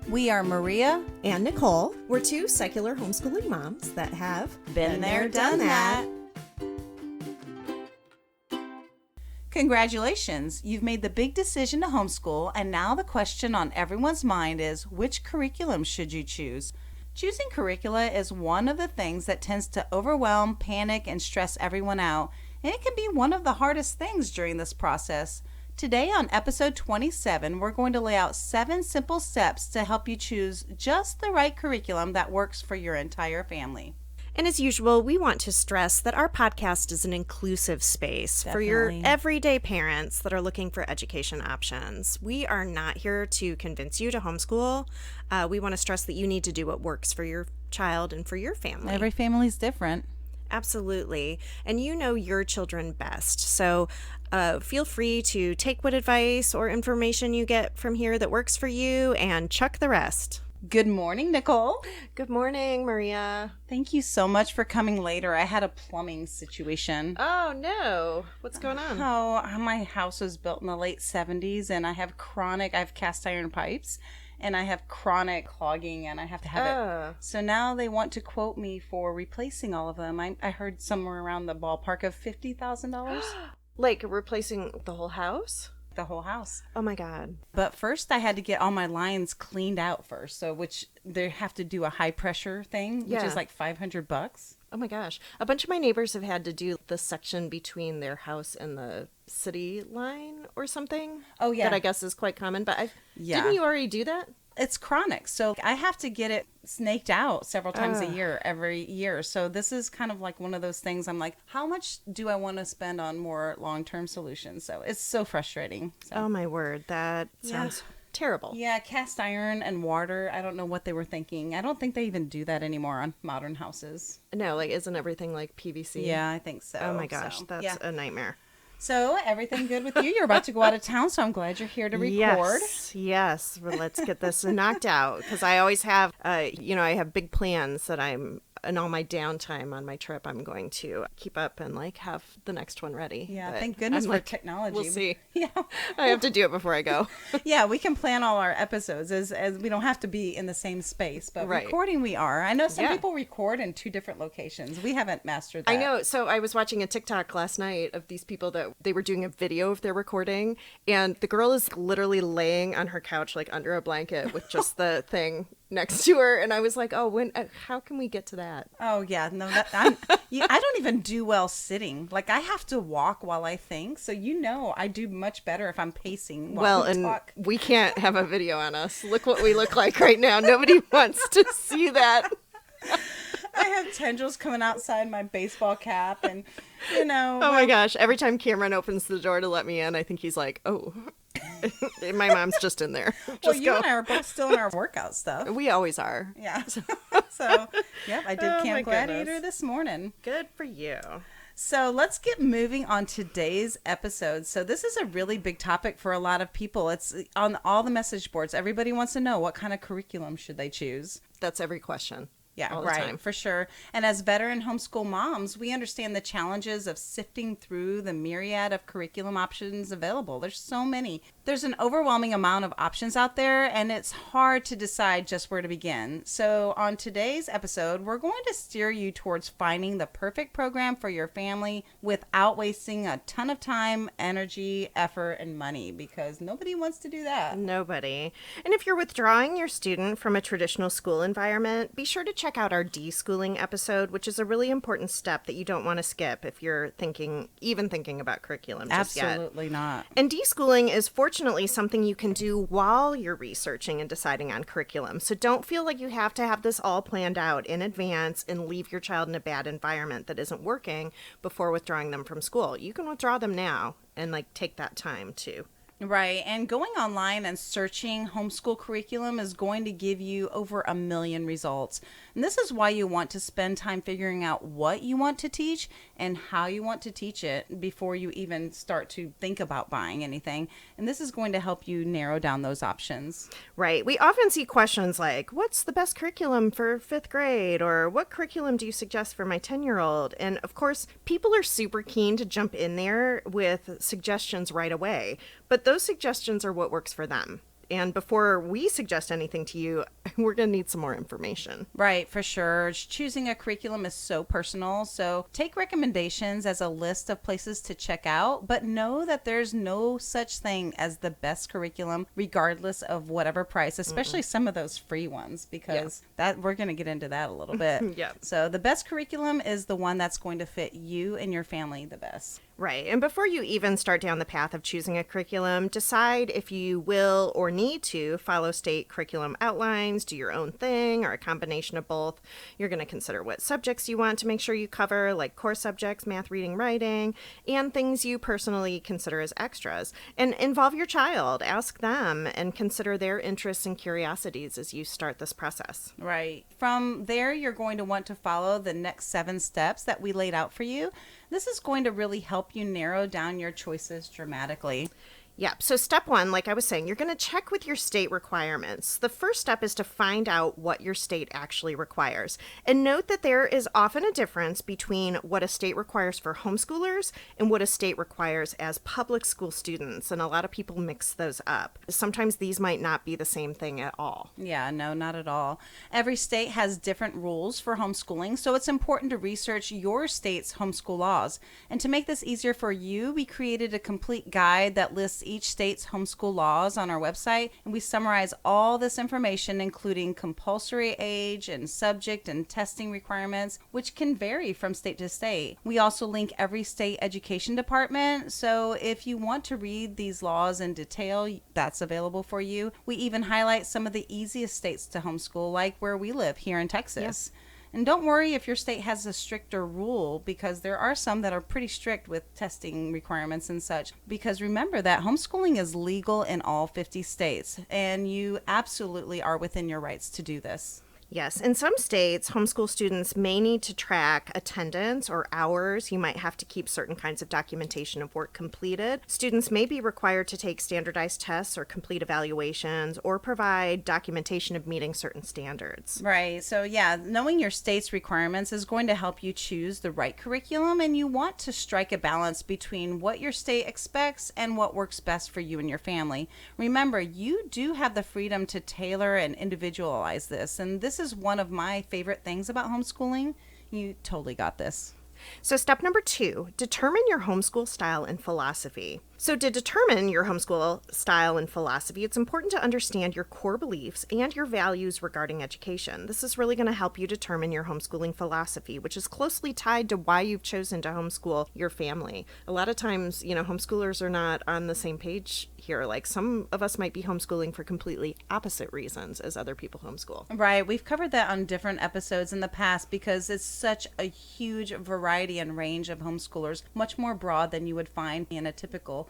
We are Maria and Nicole. We're two secular homeschooling moms that have been there, done that. Congratulations, you've made the big decision to homeschool, and now the question on everyone's mind is, which curriculum should you choose? Choosing curricula is one of the things that tends to overwhelm, panic, and stress everyone out, and it can be one of the hardest things during this process. Today on episode 27, we're going to lay out 7 simple steps to help you choose just the right curriculum that works for your entire family. And as usual, we want to stress that our podcast is an inclusive space for your everyday parents that are looking for education options. We are not here to convince you to homeschool. We want to stress that you need to do what works for your child and for your family. Every family's different. Absolutely. And you know your children best. So feel free to take what advice or information you get from here that works for you and chuck the rest. Good morning, Nicole. Good morning, Maria. Thank you so much for coming later. I had a plumbing situation. Oh, no. What's going on? Oh, my house was built in the late 70s, and I have cast iron pipes, and I have chronic clogging, and I have to have it. So now they want to quote me for replacing all of them. I heard somewhere around the ballpark of $50,000. Like replacing the whole house? The whole house. Oh my God. But first I had to get all my lines cleaned out first, so which they have to do a high pressure thing, which is like $500. Oh my gosh. A bunch of my neighbors have had to do the section between their house and the city line or something. Oh yeah. That I guess is quite common, but didn't you already do that? It's chronic, so I have to get it snaked out several times a year, every year. So this is kind of like one of those things I'm like, how much do I want to spend on more long-term solutions? So it's so frustrating. So. Oh my word, that sounds terrible. Yeah, cast iron and water, I don't know what they were thinking. I don't think they even do that anymore on modern houses. No, like isn't everything like PVC? Yeah, I think so. Oh my gosh, that's a nightmare. So, everything good with you? You're about to go out of town, so I'm glad you're here to record. Yes. Well, let's get this knocked out, because I always have, I have big plans that in all my downtime on my trip, I'm going to keep up and have the next one ready. Yeah, but thank goodness for technology. We'll see. Yeah, I have to do it before I go. Yeah, we can plan all our episodes as we don't have to be in the same space, but recording we are. I know some people record in 2 different locations. We haven't mastered that. I know. So I was watching a TikTok last night of these people that they were doing a video of their recording, and the girl is literally laying on her couch under a blanket with just the thing next to her, and I was like, how can we get to that? Oh yeah, no, I don't even do well sitting. I have to walk while I think, so I do much better if I'm pacing while I talk. We can't have a video on us. Look what we look like right now. Nobody wants to see that. I have tendrils coming outside my baseball cap, and Oh my gosh! Every time Cameron opens the door to let me in, I think he's like, "Oh, my mom's just in there." And I are both still in our workout stuff. We always are. Yeah. So, yep, I did Camp Gladiator this morning. Good for you. So let's get moving on today's episode. So this is a really big topic for a lot of people. It's on all the message boards. Everybody wants to know what kind of curriculum should they choose. That's every question. Yeah, right, for sure. And as veteran homeschool moms, we understand the challenges of sifting through the myriad of curriculum options available. There's so many. There's an overwhelming amount of options out there, and it's hard to decide just where to begin. So on today's episode, we're going to steer you towards finding the perfect program for your family without wasting a ton of time, energy, effort, and money, because nobody wants to do that. Nobody. And if you're withdrawing your student from a traditional school environment, be sure to check out our deschooling episode, which is a really important step that you don't want to skip if you're thinking about curriculum just yet. Absolutely not. And deschooling is fortunately something you can do while you're researching and deciding on curriculum. So don't feel like you have to have this all planned out in advance and leave your child in a bad environment that isn't working before withdrawing them from school. You can withdraw them now and take that time too. Right. And going online and searching homeschool curriculum is going to give you over 1 million results. And this is why you want to spend time figuring out what you want to teach and how you want to teach it before you even start to think about buying anything. And this is going to help you narrow down those options. Right. We often see questions like, what's the best curriculum for 5th grade? Or what curriculum do you suggest for my 10-year-old? And of course, people are super keen to jump in there with suggestions right away. But those suggestions are what works for them. And before we suggest anything to you, we're going to need some more information. Right, for sure. Choosing a curriculum is so personal. So take recommendations as a list of places to check out, but know that there's no such thing as the best curriculum, regardless of whatever price, especially some of those free ones, because that we're going to get into that a little bit. Yeah. So the best curriculum is the one that's going to fit you and your family the best. Right. And before you even start down the path of choosing a curriculum, decide if you will or need to follow state curriculum outlines, do your own thing, or a combination of both. You're going to consider what subjects you want to make sure you cover, like core subjects, math, reading, writing, and things you personally consider as extras. And involve your child, ask them, and consider their interests and curiosities as you start this process. Right. From there, you're going to want to follow the next 7 steps that we laid out for you. This is going to really help you narrow down your choices dramatically. Yeah, so step 1, like I was saying, you're going to check with your state requirements. The first step is to find out what your state actually requires. And note that there is often a difference between what a state requires for homeschoolers and what a state requires as public school students. And a lot of people mix those up. Sometimes these might not be the same thing at all. Yeah, no, not at all. Every state has different rules for homeschooling, so it's important to research your state's homeschool laws. And to make this easier for you, we created a complete guide that lists each state's homeschool laws on our website, and we summarize all this information, including compulsory age and subject and testing requirements, which can vary from state to state. We also link every state education department, so if you want to read these laws in detail, that's available for you. We even highlight some of the easiest states to homeschool, like where we live here in Texas. Yeah. And don't worry if your state has a stricter rule, because there are some that are pretty strict with testing requirements and such. Because remember that homeschooling is legal in all 50 states, and you absolutely are within your rights to do this. Yes, in some states, homeschool students may need to track attendance or hours. You might have to keep certain kinds of documentation of work completed. Students may be required to take standardized tests or complete evaluations or provide documentation of meeting certain standards. Right. So yeah, knowing your state's requirements is going to help you choose the right curriculum, and you want to strike a balance between what your state expects and what works best for you and your family. Remember, you do have the freedom to tailor and individualize this, and this is one of my favorite things about homeschooling. You totally got this. So step number 2, determine your homeschool style and philosophy. So to determine your homeschool style and philosophy, it's important to understand your core beliefs and your values regarding education. This is really going to help you determine your homeschooling philosophy, which is closely tied to why you've chosen to homeschool your family. A lot of times, homeschoolers are not on the same page here. Like some of us might be homeschooling for completely opposite reasons as other people homeschool. Right. We've covered that on different episodes in the past because it's such a huge variety and range of homeschoolers, much more broad than you would find in a typical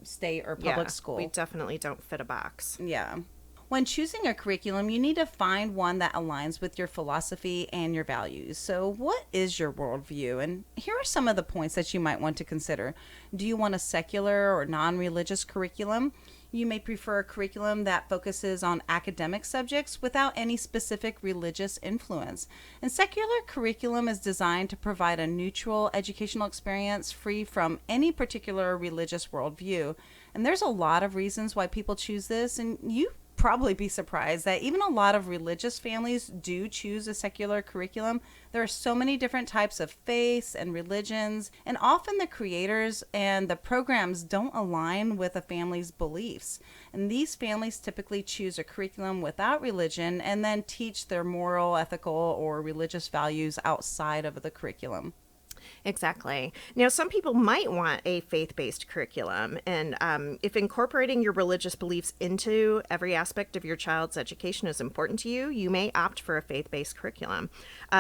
state or public school. We definitely don't fit a box. Yeah. When choosing a curriculum, you need to find one that aligns with your philosophy and your values. So what is your worldview? And here are some of the points that you might want to consider. Do you want a secular or non-religious curriculum? You may prefer a curriculum that focuses on academic subjects without any specific religious influence. And secular curriculum is designed to provide a neutral educational experience free from any particular religious worldview. And there's a lot of reasons why people choose this, and you probably be surprised that even a lot of religious families do choose a secular curriculum. There are so many different types of faiths and religions, and often the creators and the programs don't align with a family's beliefs. And these families typically choose a curriculum without religion and then teach their moral, ethical, or religious values outside of the curriculum. Exactly. Now, some people might want a faith-based curriculum, and if incorporating your religious beliefs into every aspect of your child's education is important to you, you may opt for a faith-based curriculum.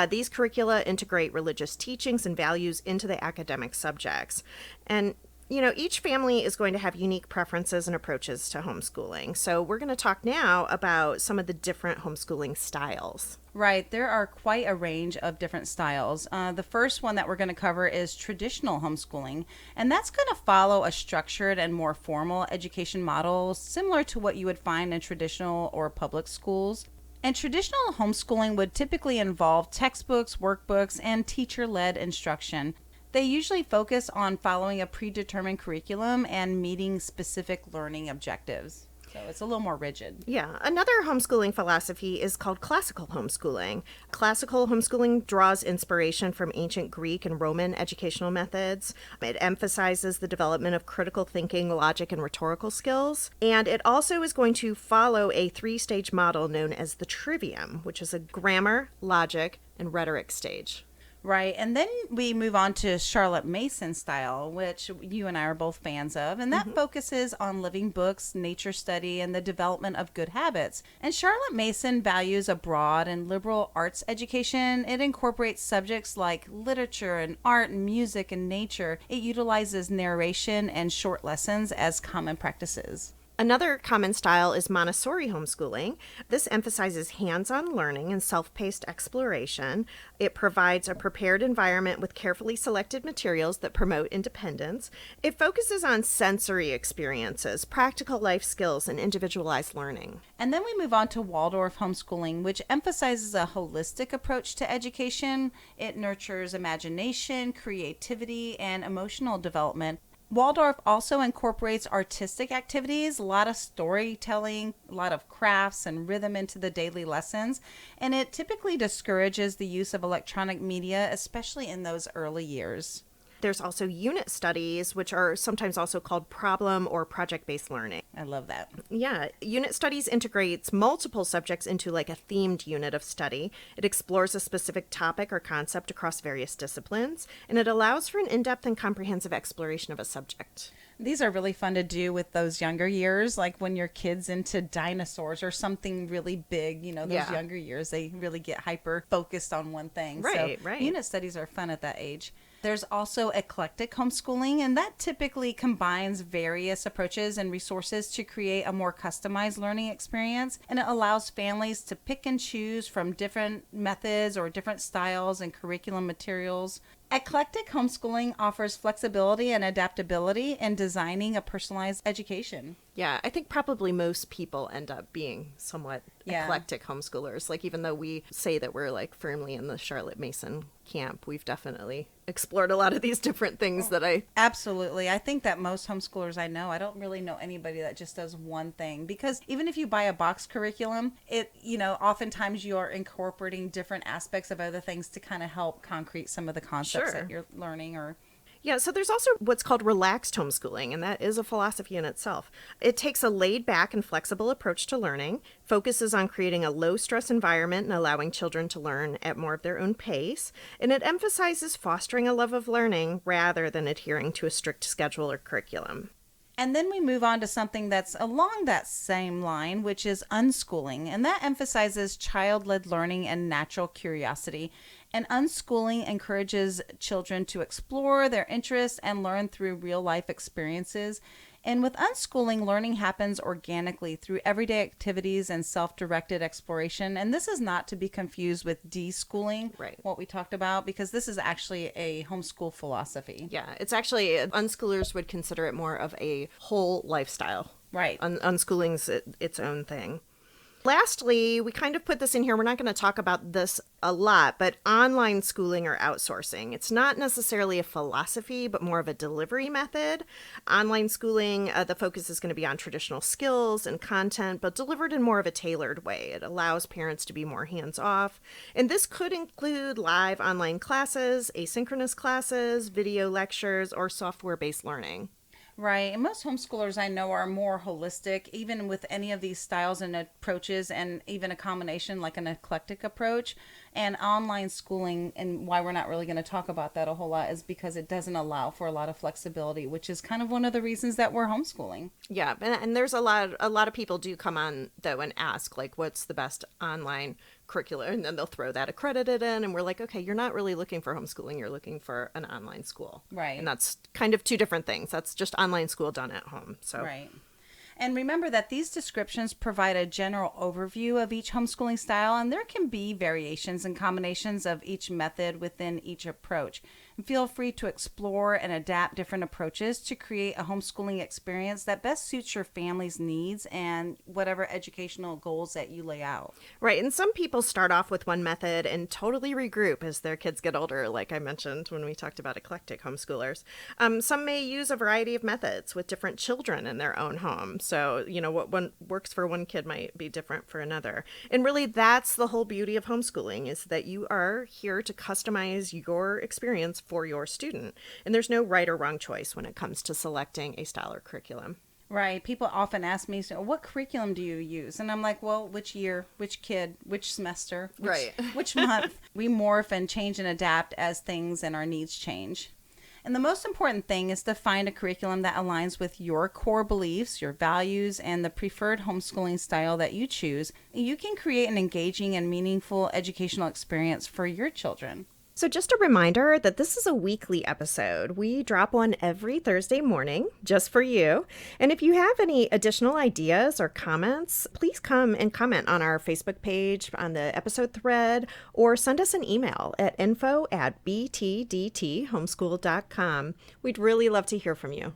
These curricula integrate religious teachings and values into the academic subjects. And each family is going to have unique preferences and approaches to homeschooling. So we're going to talk now about some of the different homeschooling styles. Right. There are quite a range of different styles. The first one that we're going to cover is traditional homeschooling, and that's going to follow a structured and more formal education model similar to what you would find in traditional or public schools. And traditional homeschooling would typically involve textbooks, workbooks, and teacher-led instruction. They usually focus on following a predetermined curriculum and meeting specific learning objectives. So it's a little more rigid. Yeah. Another homeschooling philosophy is called classical homeschooling. Classical homeschooling draws inspiration from ancient Greek and Roman educational methods. It emphasizes the development of critical thinking, logic, and rhetorical skills. And it also is going to follow a 3-stage model known as the trivium, which is a grammar, logic, and rhetoric stage. Right. And then we move on to Charlotte Mason style, which you and I are both fans of. And that focuses on living books, nature study, and the development of good habits. And Charlotte Mason values a broad and liberal arts education. It incorporates subjects like literature and art and music and nature. It utilizes narration and short lessons as common practices. Another common style is Montessori homeschooling. This emphasizes hands-on learning and self-paced exploration. It provides a prepared environment with carefully selected materials that promote independence. It focuses on sensory experiences, practical life skills, and individualized learning. And then we move on to Waldorf homeschooling, which emphasizes a holistic approach to education. It nurtures imagination, creativity, and emotional development. Waldorf also incorporates artistic activities, a lot of storytelling, a lot of crafts and rhythm into the daily lessons, and it typically discourages the use of electronic media, especially in those early years. There's also unit studies, which are sometimes also called problem or project-based learning. I love that. Yeah, unit studies integrates multiple subjects into like a themed unit of study. It explores a specific topic or concept across various disciplines, and it allows for an in-depth and comprehensive exploration of a subject. These are really fun to do with those younger years, like when your kid's into dinosaurs or something really big, those younger years, they really get hyper focused on one thing. Right. Unit studies are fun at that age. There's also eclectic homeschooling, and that typically combines various approaches and resources to create a more customized learning experience, and it allows families to pick and choose from different methods or different styles and curriculum materials. Eclectic homeschooling offers flexibility and adaptability in designing a personalized education. Yeah, I think probably most people end up being somewhat eclectic homeschoolers. Like, even though we say that we're like firmly in the Charlotte Mason camp, we've definitely explored a lot of these different things Absolutely. I think that most homeschoolers I know, I don't really know anybody that just does one thing, because even if you buy a box curriculum, oftentimes you are incorporating different aspects of other things to kind of help concrete some of the concepts that you're learning. Yeah, so there's also what's called relaxed homeschooling, and that is a philosophy in itself. It takes a laid-back and flexible approach to learning, focuses on creating a low-stress environment and allowing children to learn at more of their own pace, and it emphasizes fostering a love of learning rather than adhering to a strict schedule or curriculum. And then we move on to something that's along that same line, which is unschooling. And that emphasizes child-led learning and natural curiosity. And unschooling encourages children to explore their interests and learn through real-life experiences. And with unschooling, learning happens organically through everyday activities and self-directed exploration. And this is not to be confused with deschooling, what we talked about, because this is actually a homeschool philosophy. Yeah, it's actually, unschoolers would consider it more of a whole lifestyle. Right. Unschooling's its own thing. Lastly, we kind of put this in here. We're not going to talk about this a lot, but online schooling or outsourcing. It's not necessarily a philosophy, but more of a delivery method. Online schooling, the focus is going to be on traditional skills and content, but delivered in more of a tailored way. It allows parents to be more hands-off. And this could include live online classes, asynchronous classes, video lectures, or software-based learning. Right. And most homeschoolers I know are more holistic, even with any of these styles and approaches, and even a combination like an eclectic approach. And online schooling, and why we're not really going to talk about that a whole lot, is because it doesn't allow for a lot of flexibility, which is kind of one of the reasons that we're homeschooling. Yeah. And there's a lot of people do come on, though, and ask, like, what's the best online curriculum, and then they'll throw that accredited in, and we're like, okay, you're not really looking for homeschooling, you're looking for an online school. Right. And that's kind of two different things. That's just online school done at home. So right. And remember that these descriptions provide a general overview of each homeschooling style, and there can be variations and combinations of each method within each approach. Feel free to explore and adapt different approaches to create a homeschooling experience that best suits your family's needs and whatever educational goals that you lay out. Right. And some people start off with one method and totally regroup as their kids get older, like I mentioned when we talked about eclectic homeschoolers. Some may use a variety of methods with different children in their own home. So, what one works for one kid might be different for another. And really, that's the whole beauty of homeschooling, is that you are here to customize your experience for your student. And there's no right or wrong choice when it comes to selecting a style or curriculum. Right. People often ask me, so what curriculum do you use? And I'm like, well, which year, which kid, which semester, which month? We morph and change and adapt as things and our needs change. And the most important thing is to find a curriculum that aligns with your core beliefs, your values, and the preferred homeschooling style that you choose. You can create an engaging and meaningful educational experience for your children. So just a reminder that this is a weekly episode. We drop one every Thursday morning just for you. And if you have any additional ideas or comments, please come and comment on our Facebook page, on the episode thread, or send us an email at info@btdthomeschool.com. We'd really love to hear from you.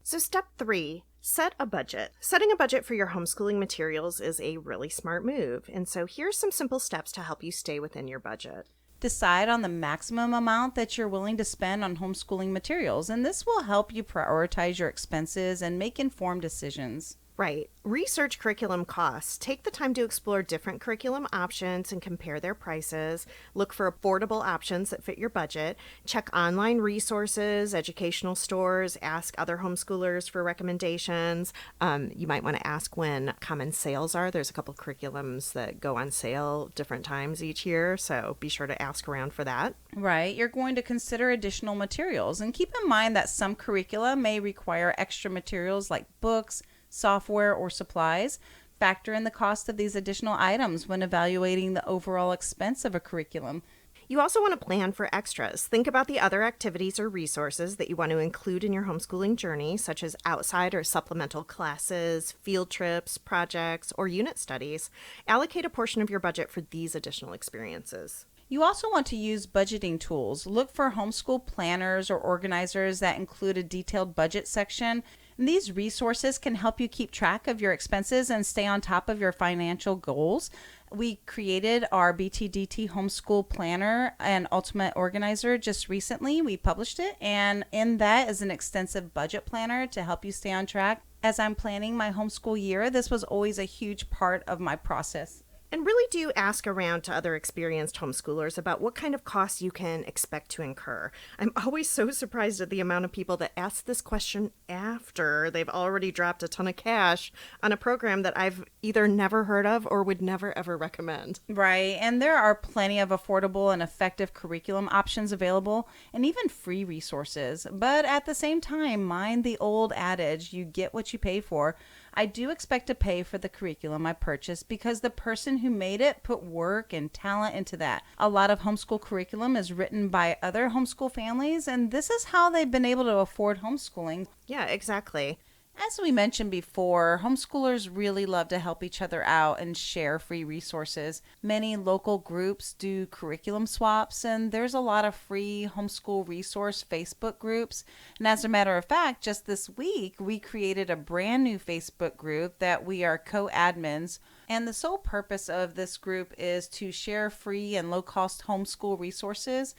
So step 3. Set a budget. Setting a budget for your homeschooling materials is a really smart move. And so here's some simple steps to help you stay within your budget. Decide on the maximum amount that you're willing to spend on homeschooling materials, and this will help you prioritize your expenses and make informed decisions. Right. Research curriculum costs. Take the time to explore different curriculum options and compare their prices. Look for affordable options that fit your budget. Check online resources, educational stores. Ask other homeschoolers for recommendations. You might want to ask when common sales are. There's a couple of curriculums that go on sale different times each year, so be sure to ask around for that. Right. You're going to consider additional materials, and keep in mind that some curricula may require extra materials like books, software, or supplies. Factor in the cost of these additional items when evaluating the overall expense of a curriculum. You also want to plan for extras. Think about the other activities or resources that you want to include in your homeschooling journey, such as outside or supplemental classes, field trips, projects, or unit studies. Allocate a portion of your budget for these additional experiences. You also want to use budgeting tools. Look for homeschool planners or organizers that include a detailed budget section. And these resources can help you keep track of your expenses and stay on top of your financial goals. We created our BTDT Homeschool Planner and Ultimate Organizer just recently. We published it, and in that is an extensive budget planner to help you stay on track. As I'm planning my homeschool year, this was always a huge part of my process. And really do ask around to other experienced homeschoolers about what kind of costs you can expect to incur. I'm always so surprised at the amount of people that ask this question after they've already dropped a ton of cash on a program that I've either never heard of or would never ever recommend. Right, and there are plenty of affordable and effective curriculum options available, and even free resources. But at the same time, mind the old adage, you get what you pay for. I do expect to pay for the curriculum I purchased because the person who made it put work and talent into that. A lot of homeschool curriculum is written by other homeschool families, and this is how they've been able to afford homeschooling. Yeah, exactly. As we mentioned before, homeschoolers really love to help each other out and share free resources. Many local groups do curriculum swaps, and there's a lot of free homeschool resource Facebook groups. And as a matter of fact, just this week, we created a brand new Facebook group that we are co-admins. And the sole purpose of this group is to share free and low-cost homeschool resources.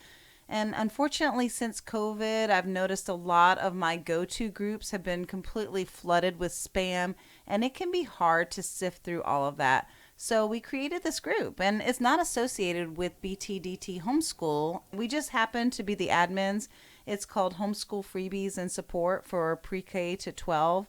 And unfortunately, since COVID, I've noticed a lot of my go-to groups have been completely flooded with spam, and it can be hard to sift through all of that. So we created this group, and it's not associated with BTDT Homeschool. We just happen to be the admins. It's called Homeschool Freebies and Support for Pre-K to 12.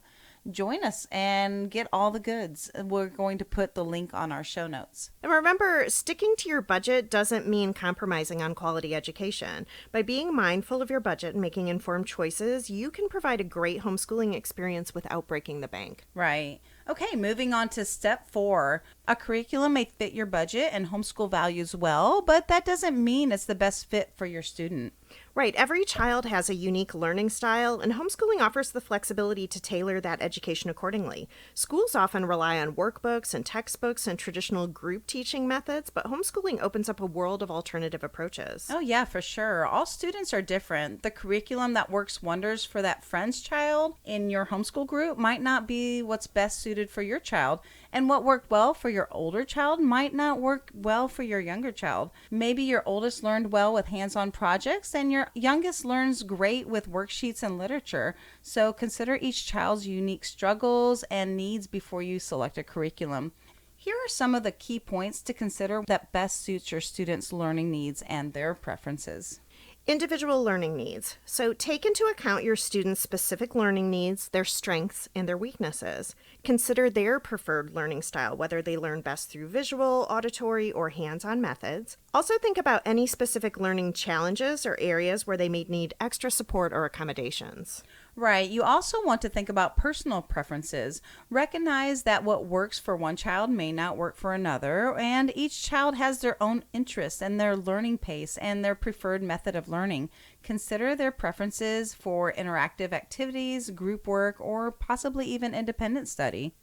Join us and get all the goods. We're going to put the link on our show notes. And remember, sticking to your budget doesn't mean compromising on quality education. By being mindful of your budget and making informed choices, you can provide a great homeschooling experience without breaking the bank. Right. Okay, moving on to step 4. A curriculum may fit your budget and homeschool values well, but that doesn't mean it's the best fit for your student. Right. Every child has a unique learning style, and homeschooling offers the flexibility to tailor that education accordingly. Schools often rely on workbooks and textbooks and traditional group teaching methods, but homeschooling opens up a world of alternative approaches. Oh, yeah, for sure. All students are different. The curriculum that works wonders for that friend's child in your homeschool group might not be what's best suited for your child. And what worked well for your older child might not work well for your younger child. Maybe your oldest learned well with hands-on projects and your youngest learns great with worksheets and literature. So consider each child's unique struggles and needs before you select a curriculum. Here are some of the key points to consider that best suits your students' learning needs and their preferences. Individual learning needs. So take into account your students' specific learning needs, their strengths, and their weaknesses. Consider their preferred learning style, whether they learn best through visual, auditory, or hands-on methods. Also think about any specific learning challenges or areas where they may need extra support or accommodations. Right. You also want to think about personal preferences. Recognize that what works for one child may not work for another, and each child has their own interests and their learning pace and their preferred method of learning. Consider their preferences for interactive activities, group work, or possibly even independent study.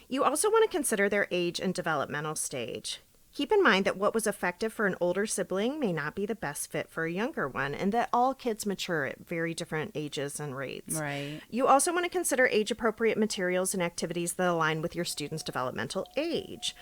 You also want to consider their age and developmental stage. Keep in mind that what was effective for an older sibling may not be the best fit for a younger one, and that all kids mature at very different ages and rates. Right. You also want to consider age-appropriate materials and activities that align with your student's developmental age.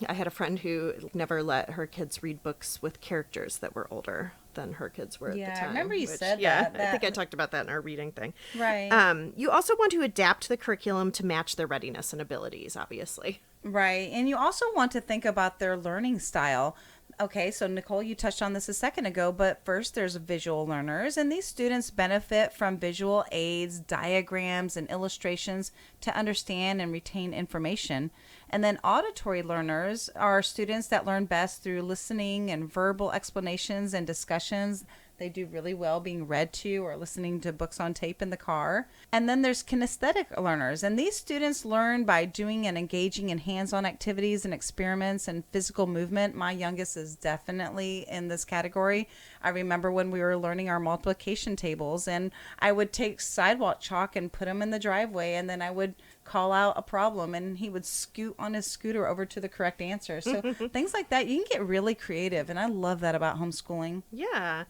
I had a friend who never let her kids read books with characters that were older than her kids were at the time. I remember you said that. that. I think I talked about that in our reading thing. Right. You also want to adapt the curriculum to match their readiness and abilities, obviously. Right. And you also want to think about their learning style. Okay, so Nicole, you touched on this a second ago, but first there's visual learners, and these students benefit from visual aids, diagrams, and illustrations to understand and retain information. And then auditory learners are students that learn best through listening and verbal explanations and discussions. They do really well being read to or listening to books on tape in the car. And then there's kinesthetic learners. And these students learn by doing and engaging in hands-on activities and experiments and physical movement. My youngest is definitely in this category. I remember when we were learning our multiplication tables, and I would take sidewalk chalk and put them in the driveway, and then I would call out a problem and he would scoot on his scooter over to the correct answer. So things like that, you can get really creative, and I love that about homeschooling. Yeah.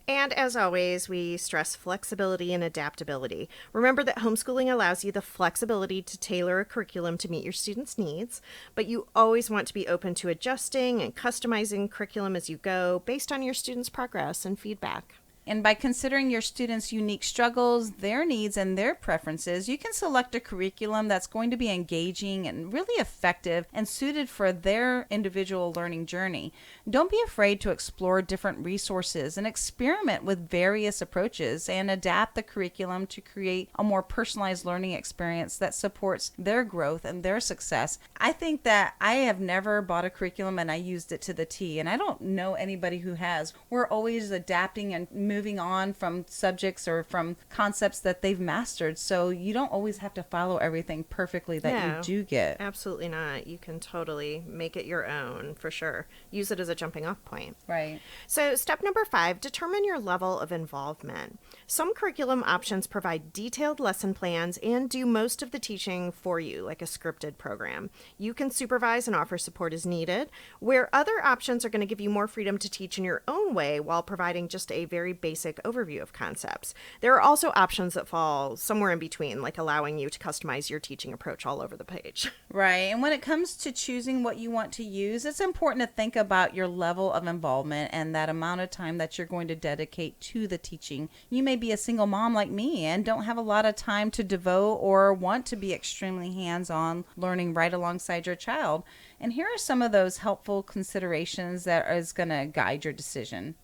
And as always, we stress flexibility and adaptability. Remember that homeschooling allows you the flexibility to tailor a curriculum to meet your students' needs, but you always want to be open to adjusting and customizing curriculum as you go based on your students' progress and feedback. And by considering your students' unique struggles, their needs, and their preferences, you can select a curriculum that's going to be engaging and really effective and suited for their individual learning journey. Don't be afraid to explore different resources and experiment with various approaches and adapt the curriculum to create a more personalized learning experience that supports their growth and their success. I think that I have never bought a curriculum and I used it to the T, and I don't know anybody who has. We're always adapting and moving on from subjects or from concepts that they've mastered. So you don't always have to follow everything perfectly that you do get. Absolutely not. You can totally make it your own, for sure. Use it as a jumping off point. Right. So step number 5, determine your level of involvement. Some curriculum options provide detailed lesson plans and do most of the teaching for you, like a scripted program. You can supervise and offer support as needed, where other options are going to give you more freedom to teach in your own way while providing just a very basic overview of concepts. There are also options that fall somewhere in between, like allowing you to customize your teaching approach all over the page. Right. And when it comes to choosing what you want to use, it's important to think about your level of involvement and that amount of time that you're going to dedicate to the teaching. You may be a single mom like me and don't have a lot of time to devote or want to be extremely hands-on learning right alongside your child. And here are some of those helpful considerations that is going to guide your decision.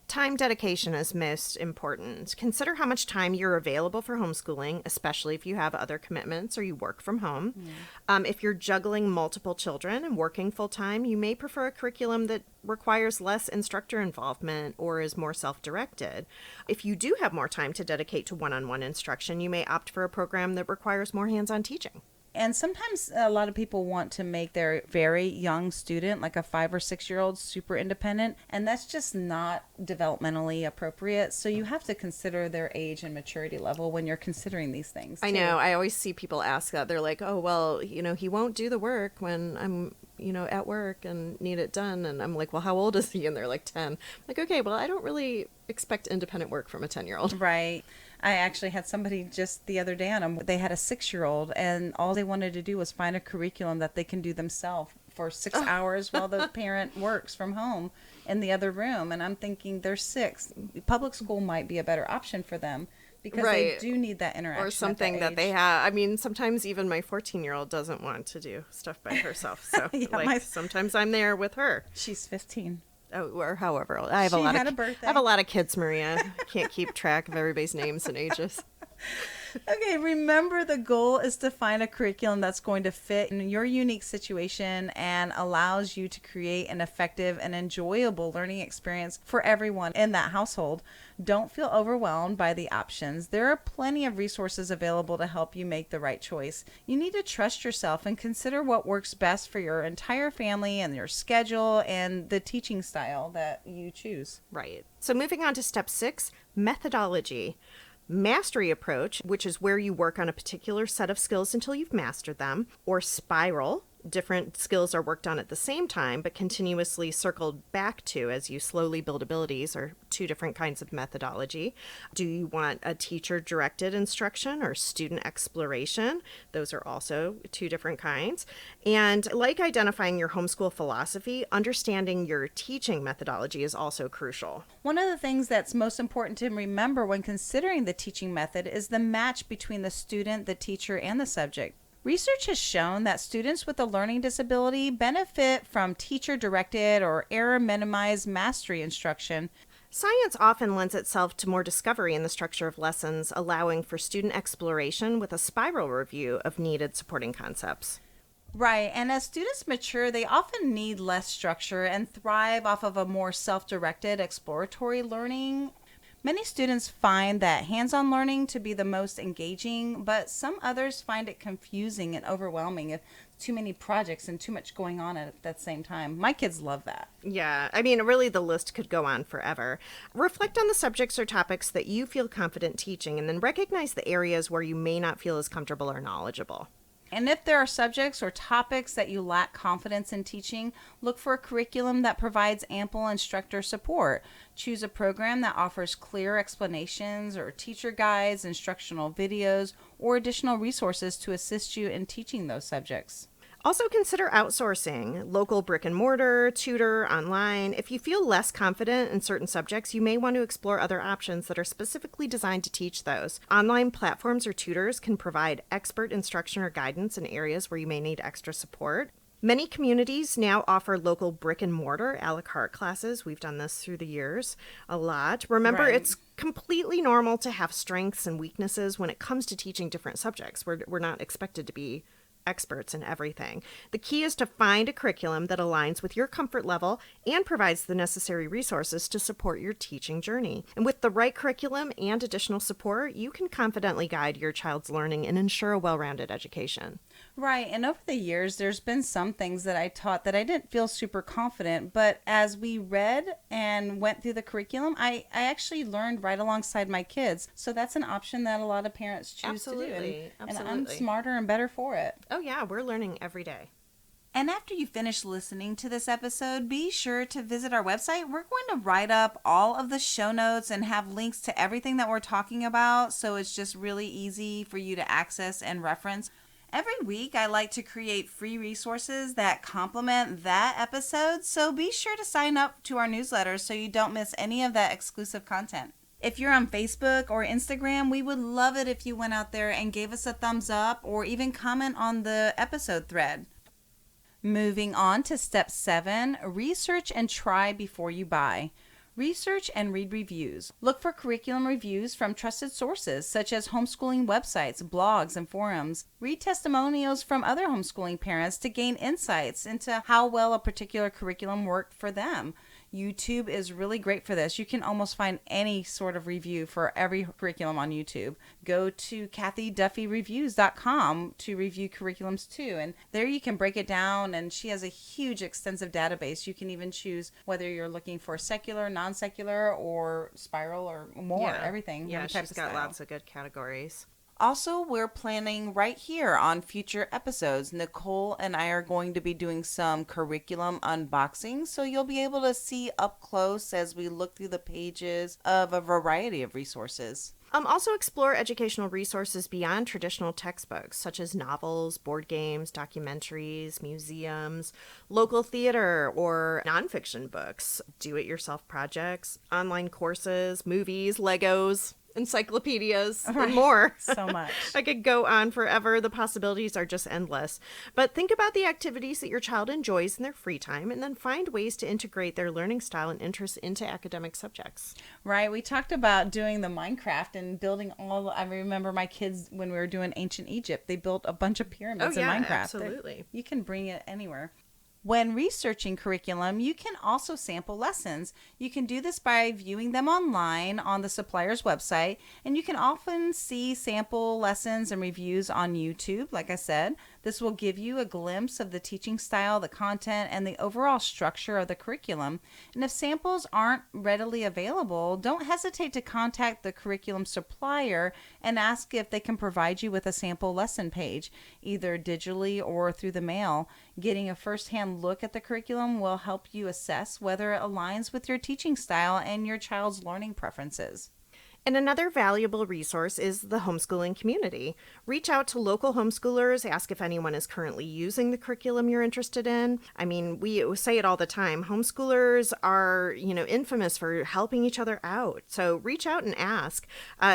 Time dedication is most important. Consider how much time you're available for homeschooling, especially if you have other commitments or you work from home. If you're juggling multiple children and working full-time, you may prefer a curriculum that requires less instructor involvement or is more self-directed. If you do have more time to dedicate to one-on-one instruction, you may opt for a program that requires more hands-on teaching. And sometimes a lot of people want to make their very young student, like a 5 or 6-year-old, super independent, and that's just not developmentally appropriate. So you have to consider their age and maturity level when you're considering these things. I know. I always see people ask that. They're like, oh, well, he won't do the work when I'm, at work and need it done. And I'm like, well, how old is he? And they're like 10. I'm like, okay, well, I don't really expect independent work from a 10-year-old. Right. I actually had somebody just the other day on them. They had a 6-year-old, and all they wanted to do was find a curriculum that they can do themselves for 6 hours while the parent works from home in the other room. And I'm thinking they're 6. Public school might be a better option for them because they do need that interaction. Or something that they have. I mean, sometimes even my 14-year-old doesn't want to do stuff by herself. So sometimes I'm there with her. She's 15. Oh, or however. I have a lot of kids, Maria. I can't keep track of everybody's names and ages. Okay, remember the goal is to find a curriculum that's going to fit in your unique situation and allows you to create an effective and enjoyable learning experience for everyone in that household. Don't feel overwhelmed by the options. There are plenty of resources available to help you make the right choice. You need to trust yourself and consider what works best for your entire family and your schedule and the teaching style that you choose. Right. So moving on to step 6, methodology. Mastery approach, which is where you work on a particular set of skills until you've mastered them, or spiral. Different skills are worked on at the same time, but continuously circled back to as you slowly build abilities, are 2 different kinds of methodology. Do you want a teacher-directed instruction or student exploration? Those are also 2 different kinds. And like identifying your homeschool philosophy, understanding your teaching methodology is also crucial. One of the things that's most important to remember when considering the teaching method is the match between the student, the teacher, and the subject. Research has shown that students with a learning disability benefit from teacher-directed or error-minimized mastery instruction. Science often lends itself to more discovery in the structure of lessons, allowing for student exploration with a spiral review of needed supporting concepts. Right, and as students mature, they often need less structure and thrive off of a more self-directed exploratory learning. Many students find that hands-on learning to be the most engaging, but some others find it confusing and overwhelming if too many projects and too much going on at the same time. My kids love that. Yeah, I mean, really the list could go on forever. Reflect on the subjects or topics that you feel confident teaching, and then recognize the areas where you may not feel as comfortable or knowledgeable. And if there are subjects or topics that you lack confidence in teaching, look for a curriculum that provides ample instructor support. Choose a program that offers clear explanations or teacher guides, instructional videos, or additional resources to assist you in teaching those subjects. Also consider outsourcing, local brick and mortar, tutor, online. If you feel less confident in certain subjects, you may want to explore other options that are specifically designed to teach those. Online platforms or tutors can provide expert instruction or guidance in areas where you may need extra support. Many communities now offer local brick and mortar a la carte classes. We've done this through the years a lot. Remember, It's completely normal to have strengths and weaknesses when it comes to teaching different subjects. We're not expected to be experts in everything. The key is to find a curriculum that aligns with your comfort level and provides the necessary resources to support your teaching journey. And with the right curriculum and additional support, you can confidently guide your child's learning and ensure a well-rounded education. Right. And over the years, there's been some things that I taught that I didn't feel super confident. But as we read and went through the curriculum, I actually learned right alongside my kids. So that's an option that a lot of parents choose to do. And I'm smarter and better for it. Oh, yeah. We're learning every day. And after you finish listening to this episode, be sure to visit our website. We're going to write up all of the show notes and have links to everything that we're talking about. So it's just really easy for you to access and reference. Every week, I like to create free resources that complement that episode, so be sure to sign up to our newsletter so you don't miss any of that exclusive content. If you're on Facebook or Instagram, we would love it if you went out there and gave us a thumbs up or even comment on the episode thread. Moving on to step 7, research and try before you buy. Research and read reviews. Look for curriculum reviews from trusted sources such as homeschooling websites, blogs, and forums. Read testimonials from other homeschooling parents to gain insights into how well a particular curriculum worked for them. YouTube is really great for this. You can almost find any sort of review for every curriculum on YouTube. Go to kathyduffyreviews.com to review curriculums too. And there you can break it down, and she has a huge extensive database. You can even choose whether you're looking for secular, non-secular, or spiral, or more, everything. Yeah, she's got lots of good categories. Also, we're planning right here on future episodes. Nicole and I are going to be doing some curriculum unboxing, so you'll be able to see up close as we look through the pages of a variety of resources. Also explore educational resources beyond traditional textbooks, such as novels, board games, documentaries, museums, local theater, or nonfiction books, do-it-yourself projects, online courses, movies, Legos, encyclopedias, and more. So much. I could go on forever. The possibilities are just endless. But think about the activities that your child enjoys in their free time, and then find ways to integrate their learning style and interests into academic subjects. Right. We talked about doing the Minecraft and building I remember my kids, when we were doing ancient Egypt, they built a bunch of pyramids in Minecraft. Absolutely. You can bring it anywhere. When researching curriculum, you can also sample lessons. You can do this by viewing them online on the supplier's website, and you can often see sample lessons and reviews on YouTube, like I said. This will give you a glimpse of the teaching style, the content, and the overall structure of the curriculum. And if samples aren't readily available, don't hesitate to contact the curriculum supplier and ask if they can provide you with a sample lesson page, either digitally or through the mail. Getting a first-hand look at the curriculum will help you assess whether it aligns with your teaching style and your child's learning preferences. And another valuable resource is the homeschooling community. Reach out to local homeschoolers, ask if anyone is currently using the curriculum you're interested in. I mean, we say it all the time. Homeschoolers are, infamous for helping each other out. So reach out and ask.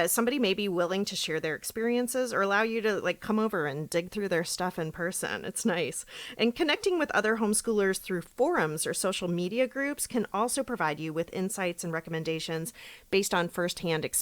Somebody may be willing to share their experiences or allow you to come over and dig through their stuff in person. It's nice. And connecting with other homeschoolers through forums or social media groups can also provide you with insights and recommendations based on firsthand experiences.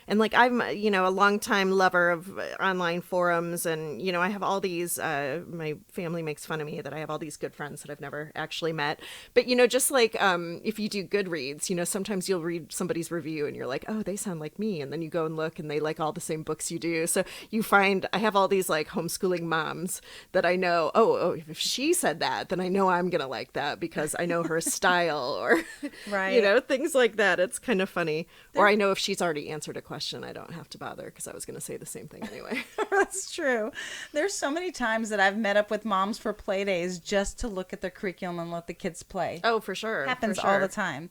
And I'm, a longtime lover of online forums, and, I have all these, my family makes fun of me that I have all these good friends that I've never actually met. But, just if you do Goodreads, sometimes you'll read somebody's review and you're like, oh, they sound like me. And then you go and look and they like all the same books you do. So you find I have all these homeschooling moms that I know, oh, if she said that, then I know I'm going to like that because I know her style or, right. Things like that. It's kind of funny. Or I know if she's already answered a question, I don't have to bother because I was going to say the same thing anyway. That's true. There's so many times that I've met up with moms for play days just to look at the curriculum and let the kids play. Oh, for sure. Happens all the time.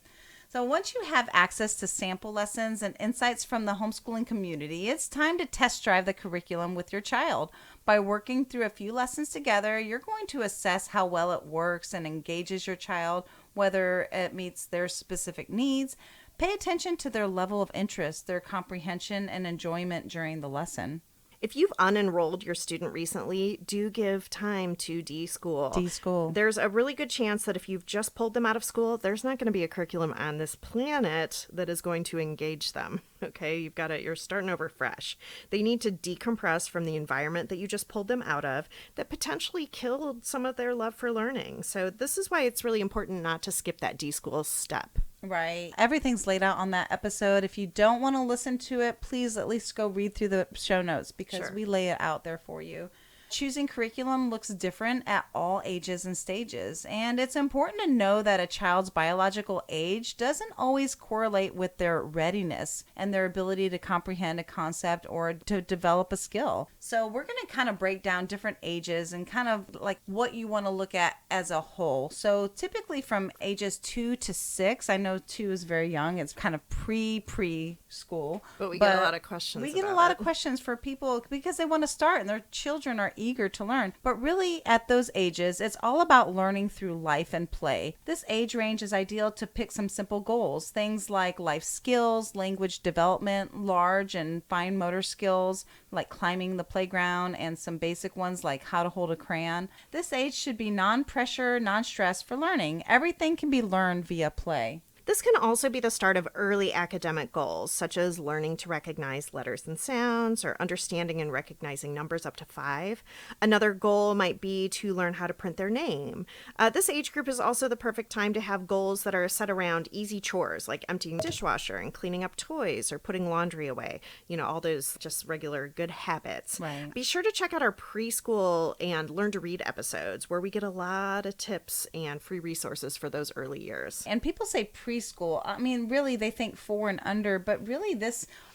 So once you have access to sample lessons and insights from the homeschooling community, it's time to test drive the curriculum with your child. By working through a few lessons together, you're going to assess how well it works and engages your child, whether it meets their specific needs. Pay attention to their level of interest, their comprehension, and enjoyment during the lesson. If you've unenrolled your student recently, do give time to deschool. Deschool. There's a really good chance that if you've just pulled them out of school, there's not going to be a curriculum on this planet that is going to engage them. Okay, you're starting over fresh. They need to decompress from the environment that you just pulled them out of that potentially killed some of their love for learning. So this is why it's really important not to skip that deschool step. Right. Everything's laid out on that episode. If you don't want to listen to it, please at least go read through the show notes because we lay it out there for you. Choosing curriculum looks different at all ages and stages, and it's important to know that a child's biological age doesn't always correlate with their readiness and their ability to comprehend a concept or to develop a skill. So we're going to kind of break down different ages and kind of what you want to look at as a whole. So typically from ages 2 to 6, I know 2 is very young. It's kind of preschool. But we get a lot of questions. We get a lot of questions for people because they want to start and their children are eager to learn. But really at those ages, it's all about learning through life and play. This age range is ideal to pick some simple goals, things like life skills, language development, large and fine motor skills like climbing the playground, and some basic ones like how to hold a crayon. This age should be non-pressure, non-stress for learning. Everything can be learned via play. This can also be the start of early academic goals, such as learning to recognize letters and sounds or understanding and recognizing numbers up to 5. Another goal might be to learn how to print their name. This age group is also the perfect time to have goals that are set around easy chores like emptying the dishwasher and cleaning up toys or putting laundry away. All those just regular good habits. Right. Be sure to check out our preschool and learn to read episodes where we get a lot of tips and free resources for those early years. And people say preschool. I mean, really, they think 4 and under, but really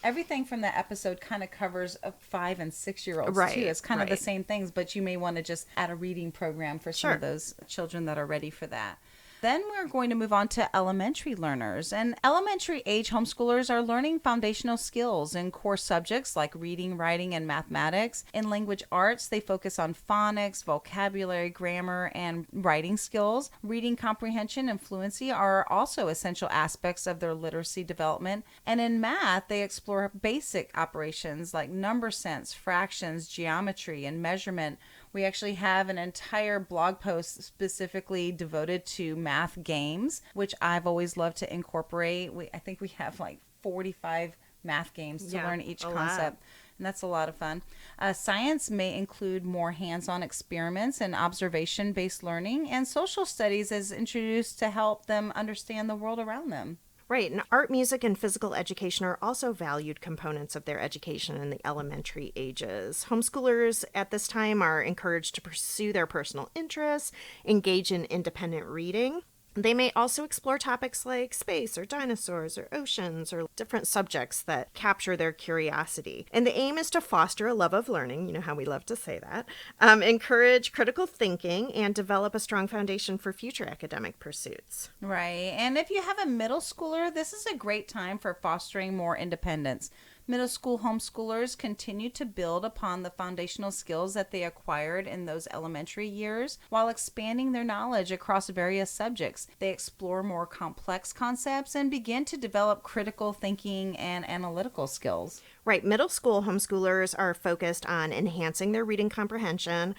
everything from that episode kind of covers 5 and 6-year-olds right, too. It's kind of right. the same things, but you may want to just add a reading program for some of those children that are ready for that. Then we're going to move on to elementary learners. And elementary age homeschoolers are learning foundational skills in core subjects like reading, writing, and mathematics. In language arts, they focus on phonics, vocabulary, grammar, and writing skills. Reading comprehension and fluency are also essential aspects of their literacy development. And in math, they explore basic operations like number sense, fractions, geometry, and measurement. We actually have an entire blog post specifically devoted to math games, which I've always loved to incorporate. I think we have like 45 math games to learn each concept. And that's a lot of fun. Science may include more hands-on experiments and observation-based learning, and social studies is introduced to help them understand the world around them. Right, and art, music, and physical education are also valued components of their education in the elementary ages. Homeschoolers at this time are encouraged to pursue their personal interests, engage in independent reading. They may also explore topics like space or dinosaurs or oceans or different subjects that capture their curiosity. And the aim is to foster a love of learning, you know how we love to say that, encourage critical thinking, and develop a strong foundation for future academic pursuits. Right. And if you have a middle schooler, this is a great time for fostering more independence. Middle school homeschoolers continue to build upon the foundational skills that they acquired in those elementary years while expanding their knowledge across various subjects. They explore more complex concepts and begin to develop critical thinking and analytical skills. Right. Middle school homeschoolers are focused on enhancing their reading comprehension.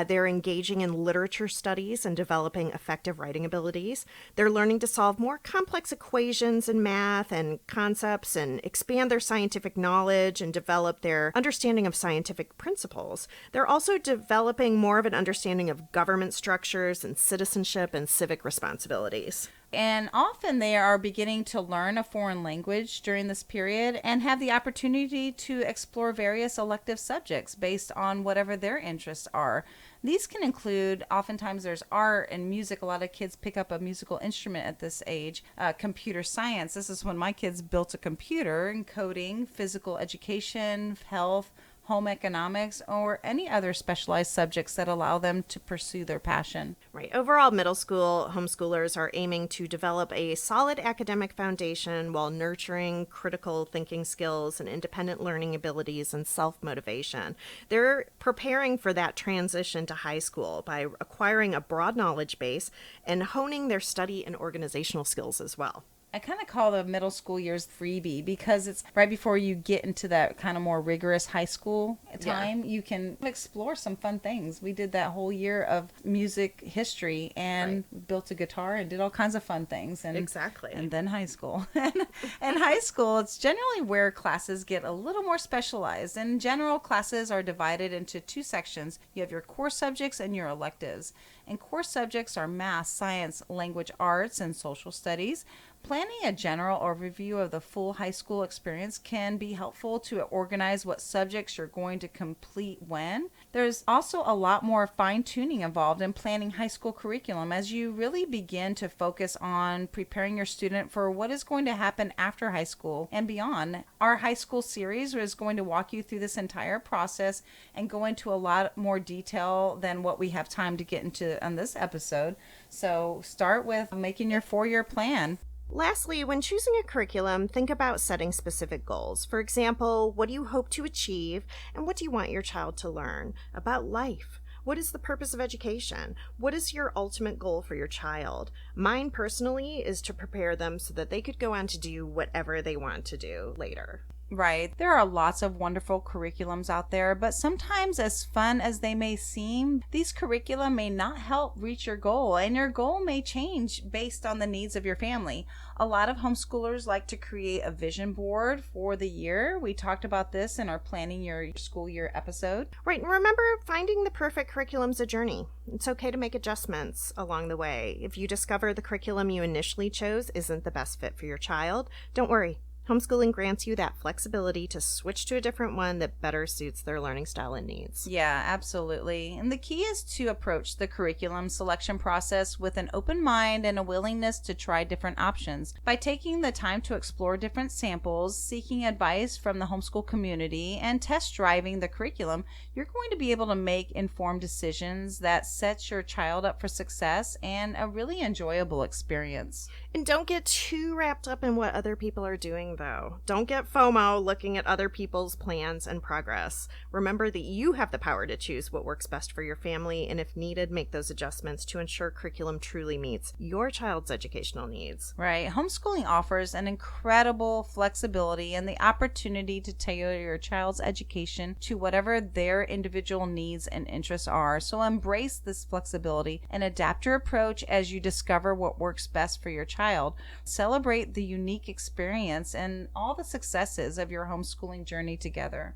They're engaging in literature studies and developing effective writing abilities. They're learning to solve more complex equations in math and concepts and expand their scientific knowledge and develop their understanding of scientific principles. They're also developing more of an understanding of government structures and citizenship and civic responsibilities. And often they are beginning to learn a foreign language during this period and have the opportunity to explore various elective subjects based on whatever their interests are. These can include, oftentimes there's art and music. A lot of kids pick up a musical instrument at this age. Computer science. This is when my kids built a computer, and coding, physical education, health, home economics, or any other specialized subjects that allow them to pursue their passion. Right. Overall, middle school homeschoolers are aiming to develop a solid academic foundation while nurturing critical thinking skills and independent learning abilities and self-motivation. They're preparing for that transition to high school by acquiring a broad knowledge base and honing their study and organizational skills as well. I kind of call the middle school years freebie because it's right before you get into that kind of more rigorous high school time. Yeah. You can explore some fun things. We did that whole year of music history and built a guitar and did all kinds of fun things. And, exactly. And then high school. And high school, it's generally where classes get a little more specialized. In general, classes are divided into 2 sections. You have your core subjects and your electives. And core subjects are math, science, language arts, and social studies. Planning a general overview of the full high school experience can be helpful to organize what subjects you're going to complete when. There's also a lot more fine-tuning involved in planning high school curriculum as you really begin to focus on preparing your student for what is going to happen after high school and beyond. Our high school series is going to walk you through this entire process and go into a lot more detail than what we have time to get into on this episode. So start with making your 4-year plan. Lastly, when choosing a curriculum, think about setting specific goals. For example, what do you hope to achieve and what do you want your child to learn about life? What is the purpose of education? What is your ultimate goal for your child? Mine personally is to prepare them so that they could go on to do whatever they want to do later. Right. There are lots of wonderful curriculums out there, but sometimes, as fun as they may seem, these curricula may not help reach your goal, and your goal may change based on the needs of your family. A lot of homeschoolers like to create a vision board for the year. We talked about this in our Planning Your School Year episode. Right, and remember, finding the perfect curriculum's a journey. It's okay to make adjustments along the way. If you discover the curriculum you initially chose isn't the best fit for your child, don't worry. Homeschooling grants you that flexibility to switch to a different one that better suits their learning style and needs. Yeah, absolutely. And the key is to approach the curriculum selection process with an open mind and a willingness to try different options. By taking the time to explore different samples, seeking advice from the homeschool community, and test driving the curriculum, you're going to be able to make informed decisions that set your child up for success and a really enjoyable experience. And don't get too wrapped up in what other people are doing, though. Don't get FOMO looking at other people's plans and progress. Remember that you have the power to choose what works best for your family, and if needed, make those adjustments to ensure curriculum truly meets your child's educational needs. Right. Homeschooling offers an incredible flexibility and the opportunity to tailor your child's education to whatever their individual needs and interests are. So embrace this flexibility and adapt your approach as you discover what works best for your child. Celebrate the unique experience and all the successes of your homeschooling journey together.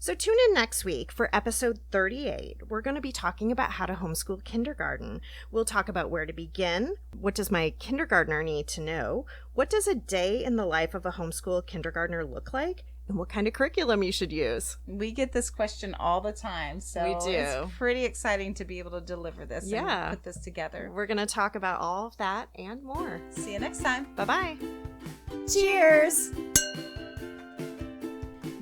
So tune in next week for episode 38. We're going to be talking about how to homeschool kindergarten. We'll talk about where to begin. What does my kindergartner need to know? What does a day in the life of a homeschool kindergartner look like? And what kind of curriculum you should use. We get this question all the time, so we do. It's pretty exciting to be able to deliver this and put this together. We're going to talk about all of that and more. See you next time. Bye-bye. Cheers!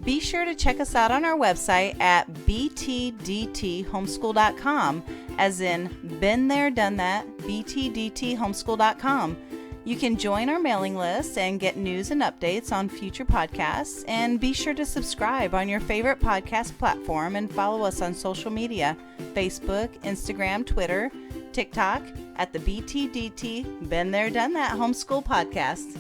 Be sure to check us out on our website at btdthomeschool.com, as in been there, done that, btdthomeschool.com. You can join our mailing list and get news and updates on future podcasts, and be sure to subscribe on your favorite podcast platform and follow us on social media, Facebook, Instagram, Twitter, TikTok at the BTDT Been There Done That Homeschool Podcast.